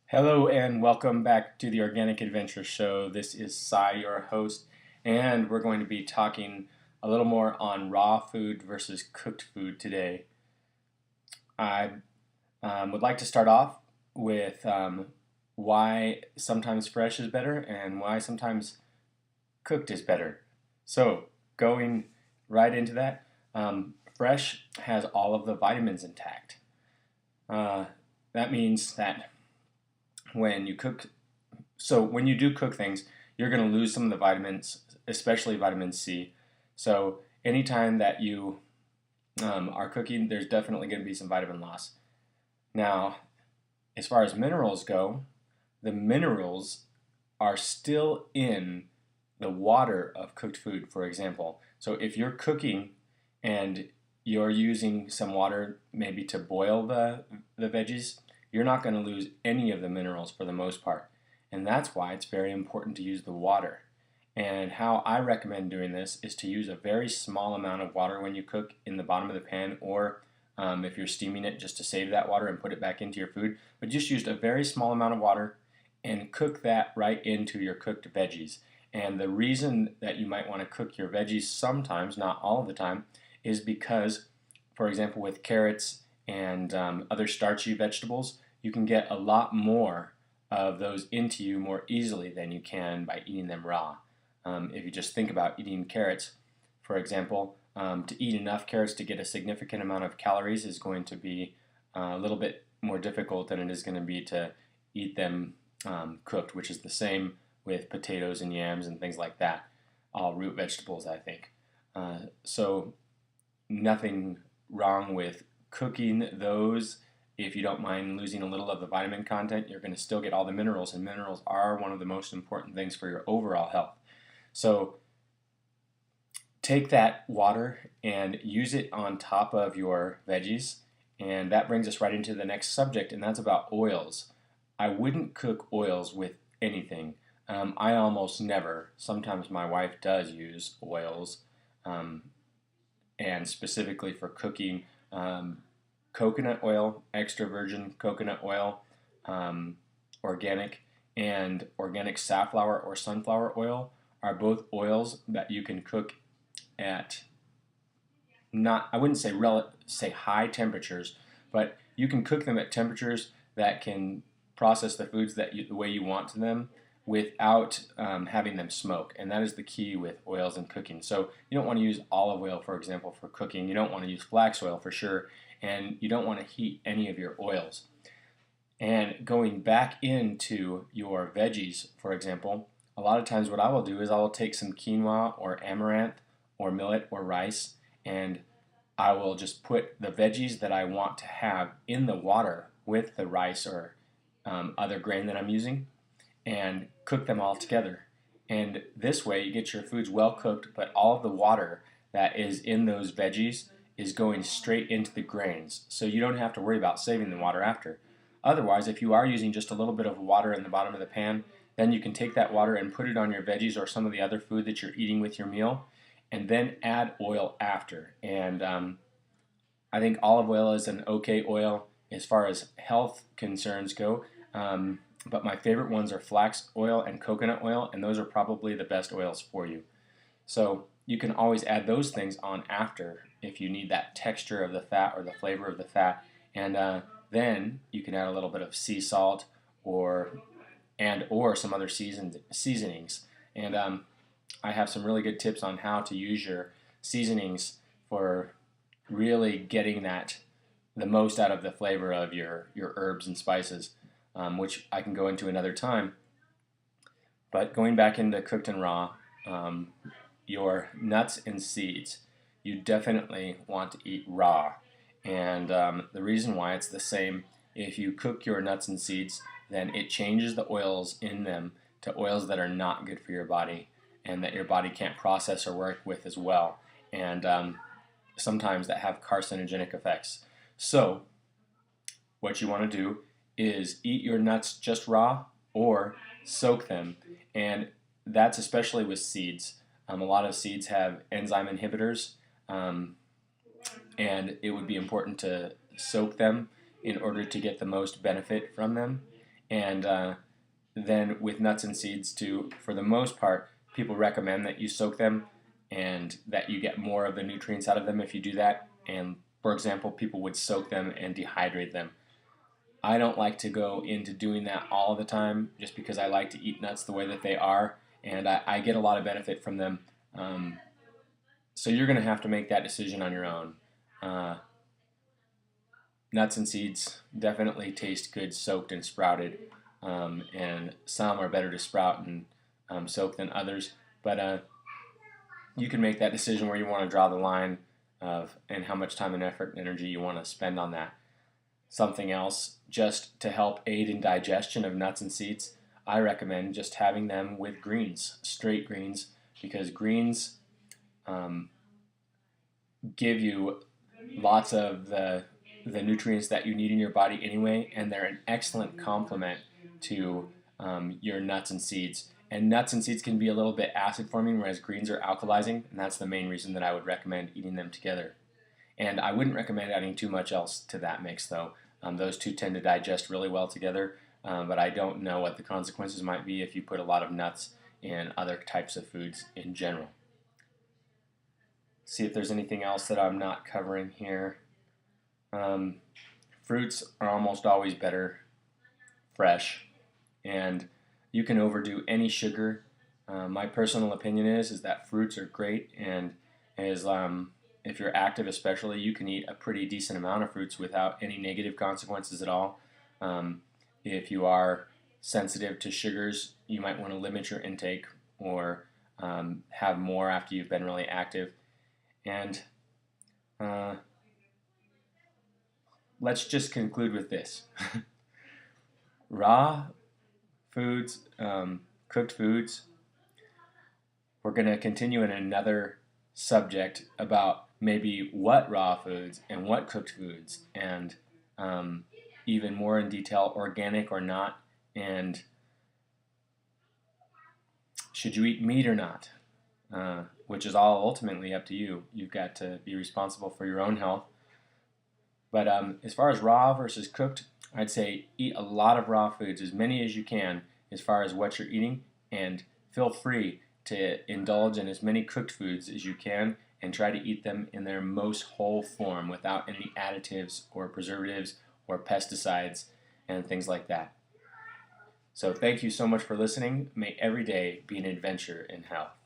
Hello and welcome back to the Organic Adventure Show. This is Cy, your host, and we're going to be talking a little more on raw food versus cooked food today. I would like to start off with why sometimes fresh is better and why sometimes cooked is better. So, going right into that, fresh has all of the vitamins intact. That means that when you cook, so when you do cook things, you're going to lose some of the vitamins, especially vitamin C. So anytime that you are cooking, there's definitely going to be some vitamin loss. Now, as far as minerals go, the minerals are still in the water of cooked food, for example. So if you're cooking and you're using some water maybe to boil the veggies, you're not going to lose any of the minerals for the most part. And that's why it's very important to use the water. And how I recommend doing this is to use a very small amount of water when you cook in the bottom of the pan, or if you're steaming it, just to save that water and put it back into your food. But just use a very small amount of water and cook that right into your cooked veggies. And the reason that you might want to cook your veggies sometimes, not all of the time, is because, for example, with carrots and other starchy vegetables, you can get a lot more of those into you more easily than you can by eating them raw. If you just think about eating carrots, for example, to eat enough carrots to get a significant amount of calories is going to be a little bit more difficult than it is going to be to eat them cooked, which is the same with potatoes and yams and things like that, all root vegetables, I think. So nothing wrong with cooking those. If you don't mind losing a little of the vitamin content, you're going to still get all the minerals, and minerals are one of the most important things for your overall health. So take that water and use it on top of your veggies, and that brings us right into the next subject, and that's about oils. I wouldn't cook oils with anything. I almost never. Sometimes my wife does use oils, and specifically for cooking, coconut oil, extra virgin coconut oil, organic, and organic safflower or sunflower oil are both oils that you can cook at, not, I wouldn't say high temperatures, but you can cook them at temperatures that can process the foods the way you want to them without having them smoke. And that is the key with oils and cooking. So you don't want to use olive oil, for example, for cooking. You don't want to use flax oil for sure. And you don't want to heat any of your oils. And going back into your veggies, for example, a lot of times what I will do is I will take some quinoa or amaranth or millet or rice, and I will just put the veggies that I want to have in the water with the rice or other grain that I'm using, and cook them all together. And this way you get your foods well cooked, but all of the water that is in those veggies is going straight into the grains, so you don't have to worry about saving the water after. Otherwise, if you are using just a little bit of water in the bottom of the pan, then you can take that water and put it on your veggies or some of the other food that you're eating with your meal, and then add oil after. And I think olive oil is an okay oil as far as health concerns go, but my favorite ones are flax oil and coconut oil, and those are probably the best oils for you. So you can always add those things on after if you need that texture of the fat or the flavor of the fat, and then you can add a little bit of sea salt or some other seasonings. And I have some really good tips on how to use your seasonings for really getting the most out of the flavor of your herbs and spices, which I can go into another time. But going back into cooked and raw, your nuts and seeds, you definitely want to eat raw. And the reason why it's the same, if you cook your nuts and seeds, then it changes the oils in them to oils that are not good for your body and that your body can't process or work with as well. And sometimes that have carcinogenic effects. So what you want to do is eat your nuts just raw or soak them. And that's especially with seeds. A lot of seeds have enzyme inhibitors, and it would be important to soak them in order to get the most benefit from them. And then with nuts and seeds too, for the most part, people recommend that you soak them and that you get more of the nutrients out of them if you do that. And for example, people would soak them and dehydrate them. I don't like to go into doing that all the time just because I like to eat nuts the way that they are, and I get a lot of benefit from them. Um, so you're going to have to make that decision on your own. Uh, Nuts and seeds definitely taste good soaked and sprouted, and some are better to sprout and soak than others. But you can make that decision where you want to draw the line of and how much time and effort and energy you want to spend on that. Something else, just to help aid in digestion of nuts and seeds, I recommend just having them with greens, straight greens, because greens um, give you lots of the nutrients that you need in your body anyway, and they're an excellent complement to your nuts and seeds. And nuts and seeds can be a little bit acid forming, whereas greens are alkalizing, and that's the main reason that I would recommend eating them together. And I wouldn't recommend adding too much else to that mix, though. Those two tend to digest really well together, but I don't know what the consequences might be if you put a lot of nuts in other types of foods in general. See if there's anything else that I'm not covering here. Fruits are almost always better fresh, and you can overdo any sugar. My personal opinion is that fruits are great, and if you're active especially, you can eat a pretty decent amount of fruits without any negative consequences at all. If you are sensitive to sugars, you might want to limit your intake or have more after you've been really active. And let's just conclude with this. Raw foods, cooked foods, we're going to continue in another subject about maybe what raw foods and what cooked foods, and even more in detail, organic or not, and should you eat meat or not, which is all ultimately up to you. You've got to be responsible for your own health. But as far as raw versus cooked, I'd say eat a lot of raw foods, as many as you can, as far as what you're eating, and feel free to indulge in as many cooked foods as you can and try to eat them in their most whole form without any additives or preservatives or pesticides and things like that. So thank you so much for listening. May every day be an adventure in health.